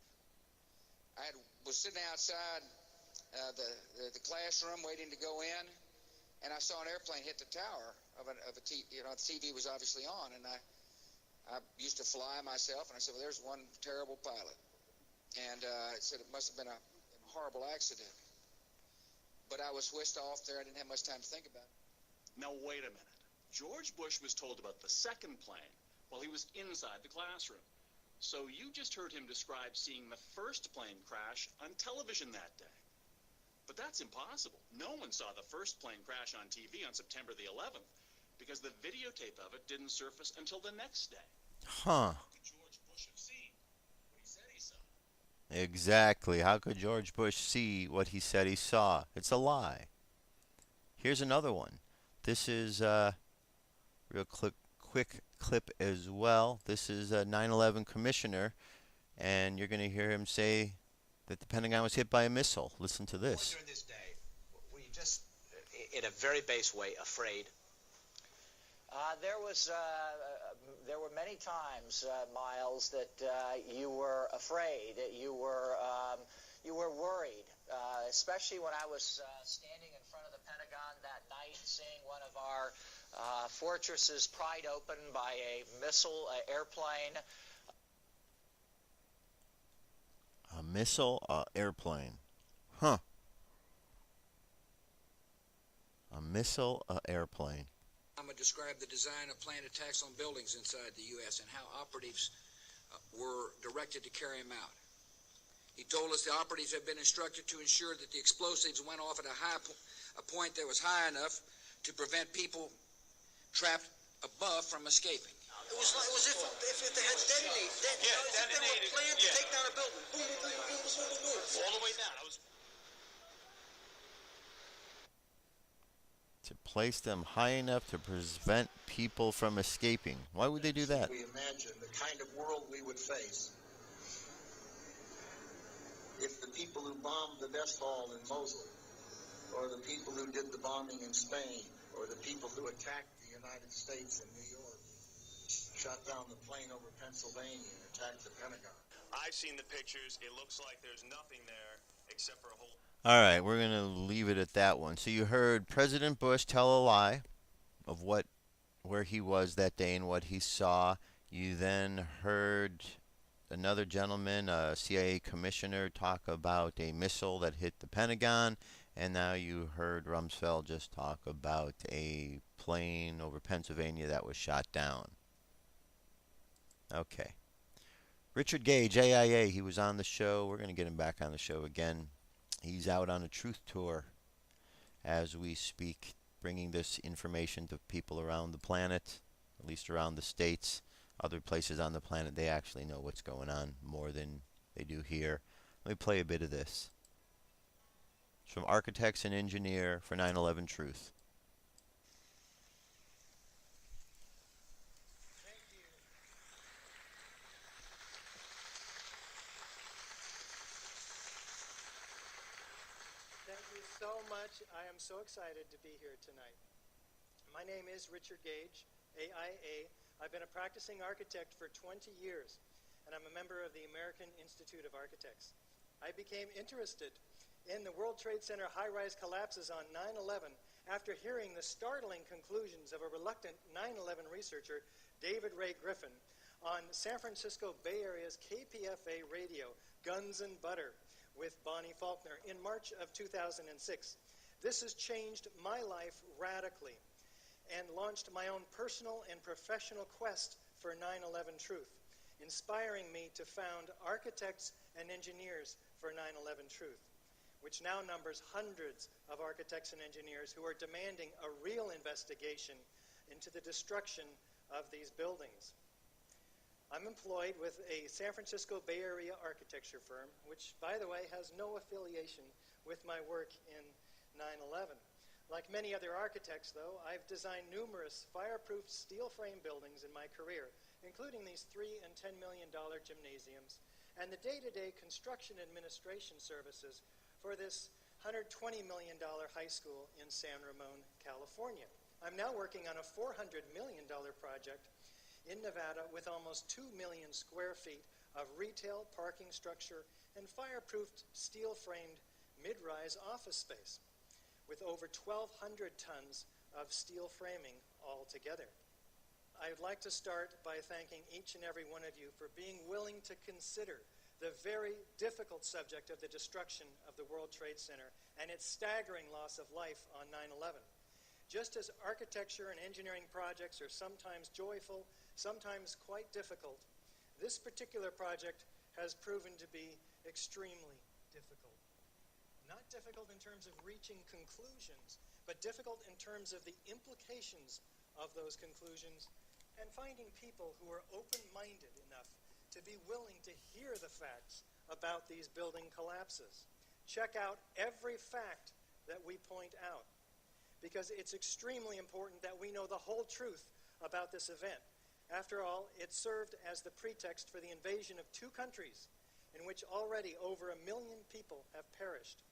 I was sitting outside the classroom waiting to go in, and I saw an airplane hit the tower of a TV. You know, the TV was obviously on, and I used to fly myself, and I said, well, there's one terrible pilot. And I said it must have been a horrible accident. But I was whisked off there. I didn't have much time to think about it. Now, wait a minute. George Bush was told about the second plane while he was inside the classroom. So you just heard him describe seeing the first plane crash on television that day. But that's impossible. No one saw the first plane crash on TV on September the 11th because the videotape of it didn't surface until the next day. Huh. How could George Bush have seen what he said he saw? Exactly. How could George Bush see what he said he saw? It's a lie. Here's another one. This is a real quick clip as well. This is a 9/11 commissioner, and you're going to hear him say that the Pentagon was hit by a missile. Listen to this. During this day, were you just, in a very base way, afraid? There were many times, Miles, that you were afraid, that you were worried, especially when I was standing in front of the Pentagon that night, seeing one of our fortresses pried open by a missile airplane. A missile airplane. Huh. A missile airplane. Obama described the design of planned attacks on buildings inside the U.S. and how operatives were directed to carry them out. He told us the operatives had been instructed to ensure that the explosives went off at a point that was high enough to prevent people trapped above from escaping. It was if they had detonated. They were planned to take down a building. Boom, boom, boom, boom, boom, boom, boom. All the way down. To place them high enough to prevent people from escaping. Why would they do that? We imagine the kind of world we would face if the people who bombed the Best Hall in Mosul, or the people who did the bombing in Spain, or the people who attacked the United States in New York, shot down the plane over Pennsylvania and attacked the Pentagon. I've seen the pictures. It looks like there's nothing there except for a whole... All right, we're going to leave it at that one. So you heard President Bush tell a lie of where he was that day and what he saw. You then heard another gentleman, a CIA commissioner, talk about a missile that hit the Pentagon. And now you heard Rumsfeld just talk about a plane over Pennsylvania that was shot down. Okay. Richard Gage, AIA, he was on the show. We're going to get him back on the show again. He's out on a truth tour as we speak, bringing this information to people around the planet, at least around the states. Other places on the planet, they actually know what's going on more than they do here. Let me play a bit of this. It's from Architects and Engineer for 9/11 Truth. so much. I am so excited to be here tonight. My name is Richard Gage, AIA. I've been a practicing architect for 20 years, and I'm a member of the American Institute of Architects. I became interested in the World Trade Center high-rise collapses on 9/11 after hearing the startling conclusions of a reluctant 9/11 researcher, David Ray Griffin, on San Francisco Bay Area's KPFA radio, Guns and Butter, with Bonnie Faulkner in March of 2006. This has changed my life radically and launched my own personal and professional quest for 9/11 truth, inspiring me to found Architects and Engineers for 9/11 Truth, which now numbers hundreds of architects and engineers who are demanding a real investigation into the destruction of these buildings. I'm employed with a San Francisco Bay Area architecture firm, which, by the way, has no affiliation with my work in 9/11. Like many other architects, though, I've designed numerous fireproof steel frame buildings in my career, including these $3 and $10 million gymnasiums and the day-to-day construction administration services for this $120 million high school in San Ramon, California. I'm now working on a $400 million project in Nevada with almost 2 million square feet of retail, parking structure, and fireproofed steel-framed mid-rise office space with over 1,200 tons of steel framing altogether. I'd like to start by thanking each and every one of you for being willing to consider the very difficult subject of the destruction of the World Trade Center and its staggering loss of life on 9/11. Just as architecture and engineering projects are sometimes joyful, sometimes quite difficult, this particular project has proven to be extremely difficult. Not difficult in terms of reaching conclusions, but difficult in terms of the implications of those conclusions and finding people who are open-minded enough to be willing to hear the facts about these building collapses. Check out every fact that we point out, because it's extremely important that we know the whole truth about this event. After all, it served as the pretext for the invasion of 2 countries in which already over 1 million people have perished.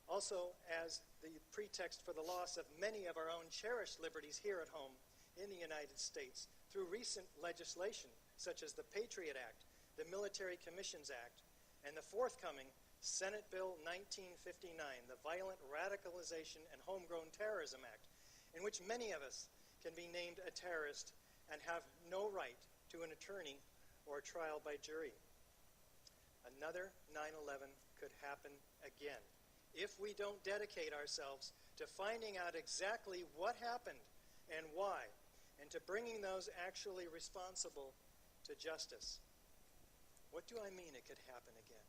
Also as the pretext for the loss of many of our own cherished liberties here at home in the United States through recent legislation such as the Patriot Act, the Military Commissions Act, and the forthcoming Senate Bill 1959, the Violent Radicalization and Homegrown Terrorism Act, in which many of us can be named a terrorist and have no right to an attorney or trial by jury. Another 9/11 could happen again if we don't dedicate ourselves to finding out exactly what happened and why, and to bringing those actually responsible to justice. What do I mean it could happen again?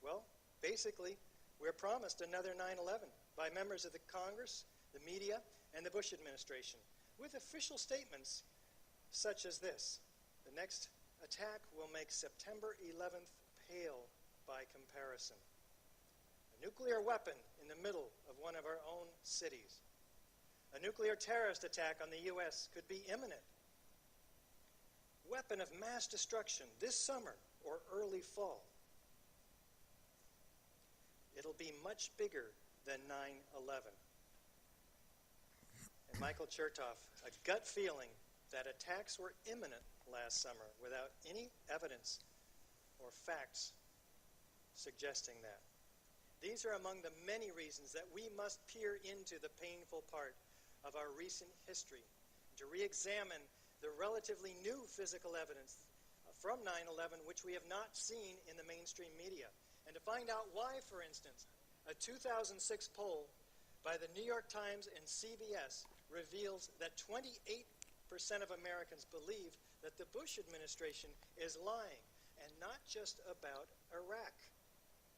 Well, basically, we're promised another 9/11 by members of the Congress, the media, and the Bush administration, with official statements such as this: the next attack will make September 11th pale by comparison. A nuclear weapon in the middle of one of our own cities. A nuclear terrorist attack on the U.S. could be imminent. Weapon of mass destruction this summer or early fall. It'll be much bigger than 9/11. And Michael Chertoff, a gut feeling that attacks were imminent last summer without any evidence or facts suggesting that. These are among the many reasons that we must peer into the painful part of our recent history to re-examine the relatively new physical evidence from 9/11 which we have not seen in the mainstream media, and to find out why, for instance, a 2006 poll by the New York Times and CBS reveals that 28% of Americans believe that the Bush administration is lying, and not just about Iraq,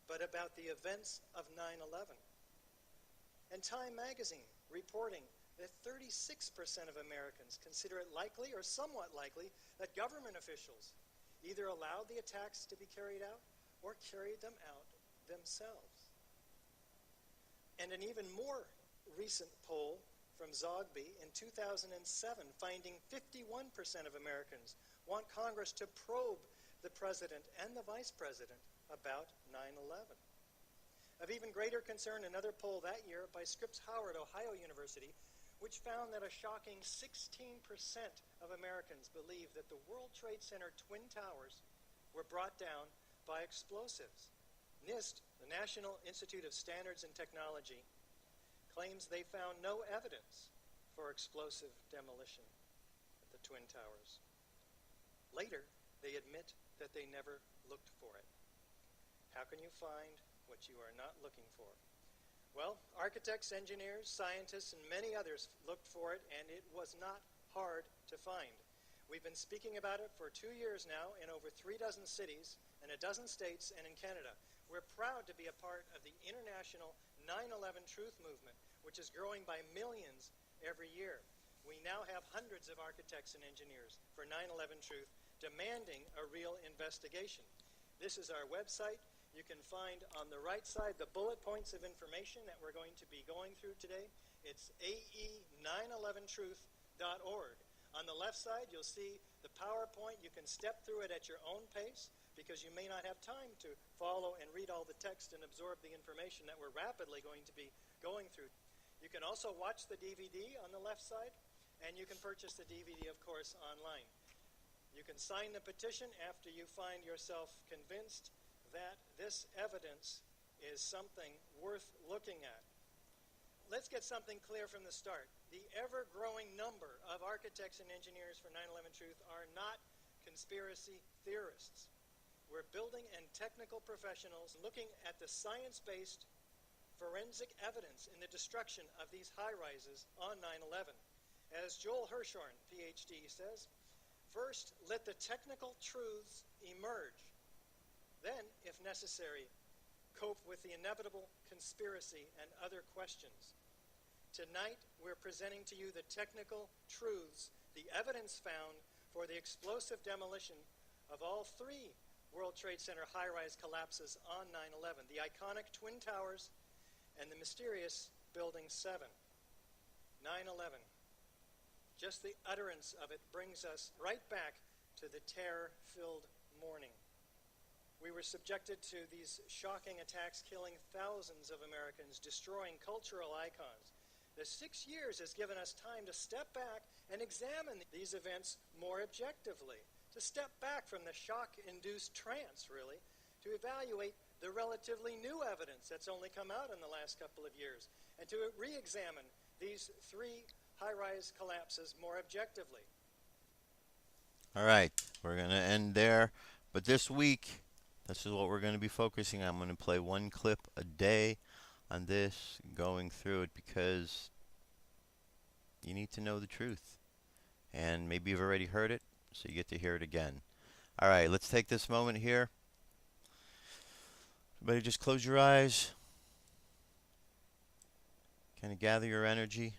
but about the events of 9/11. And Time magazine reporting that 36% of Americans consider it likely or somewhat likely that government officials either allowed the attacks to be carried out or carried them out themselves. And an even more recent poll from Zogby in 2007 finding 51% of Americans want Congress to probe the president and the vice president about 9/11. Of even greater concern, another poll that year by Scripps Howard, Ohio University, which found that a shocking 16% of Americans believe that the World Trade Center Twin Towers were brought down by explosives. NIST, the National Institute of Standards and Technology, claims they found no evidence for explosive demolition at the Twin Towers. Later, they admit that they never looked for it. How can you find what you are not looking for? Well, architects, engineers, scientists, and many others looked for it, and it was not hard to find. We've been speaking about it for 2 years now in over 3 dozen cities, in a dozen states, and in Canada. We're proud to be a part of the international 9/11 Truth movement, which is growing by millions every year. We now have hundreds of architects and engineers for 9/11 Truth demanding a real investigation. This is our website. You can find on the right side the bullet points of information that we're going to be going through today. It's ae911truth.org. On the left side, you'll see the PowerPoint. You can step through it at your own pace because you may not have time to follow and read all the text and absorb the information that we're rapidly going to be going through. You can also watch the DVD on the left side, and you can purchase the DVD, of course, online. You can sign the petition after you find yourself convinced that this evidence is something worth looking at. Let's get something clear from the start. The ever-growing number of architects and engineers for 9/11 Truth are not conspiracy theorists. We're building and technical professionals looking at the science-based forensic evidence in the destruction of these high-rises on 9/11. As Joel Hirshhorn, PhD, says, first, let the technical truths emerge. Then, if necessary, cope with the inevitable conspiracy and other questions. Tonight, we're presenting to you the technical truths, the evidence found for the explosive demolition of all 3 World Trade Center high-rise collapses on 9/11, the iconic Twin Towers and the mysterious Building 7. 9/11. Just the utterance of it brings us right back to the terror-filled morning. We were subjected to these shocking attacks, killing thousands of Americans, destroying cultural icons. The 6 years has given us time to step back and examine these events more objectively, to step back from the shock-induced trance, really, to evaluate the relatively new evidence that's only come out in the last couple of years, and to re-examine these 3 high-rise collapses more objectively. All right, we're going to end there. But this week, this is what we're going to be focusing on. I'm going to play 1 clip a day on this, going through it, because you need to know the truth. And maybe you've already heard it, so you get to hear it again. All right, let's take this moment here. Everybody just close your eyes. Kind of gather your energy.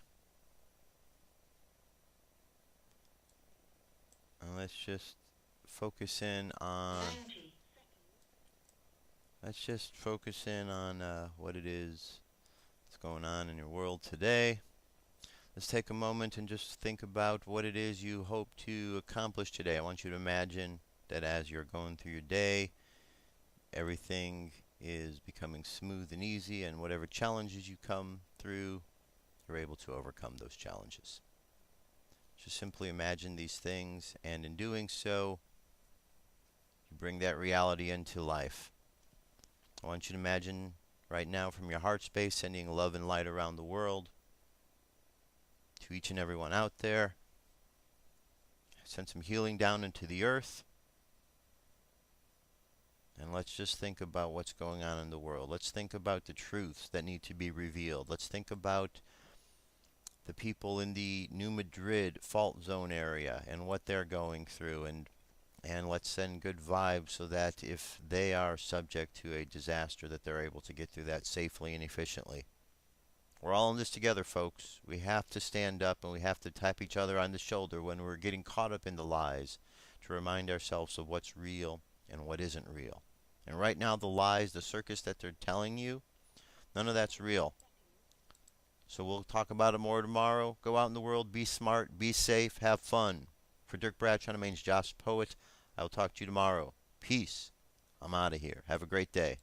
And let's just focus in on what it is that's going on in your world today. Let's take a moment and just think about what it is you hope to accomplish today. I want you to imagine that as you're going through your day, everything is becoming smooth and easy, and whatever challenges you come through, you're able to overcome those challenges. Just simply imagine these things, and in doing so, you bring that reality into life. I want you to imagine right now from your heart space sending love and light around the world to each and everyone out there. Send some healing down into the earth. And let's just think about what's going on in the world. Let's think about the truths that need to be revealed. Let's think about the people in the New Madrid fault zone area and what they're going through, and let's send good vibes so that if they are subject to a disaster, that they're able to get through that safely and efficiently. We're all in this together, folks. We have to stand up, and we have to tap each other on the shoulder when we're getting caught up in the lies, to remind ourselves of what's real and what isn't real. And right now, the lies, the circus that they're telling you, none of that's real. So we'll talk about it more tomorrow. Go out in the world, be smart, be safe, have fun. For Dirk Bradshaw, my name's Josh Poet. I will talk to you tomorrow. Peace. I'm out of here. Have a great day.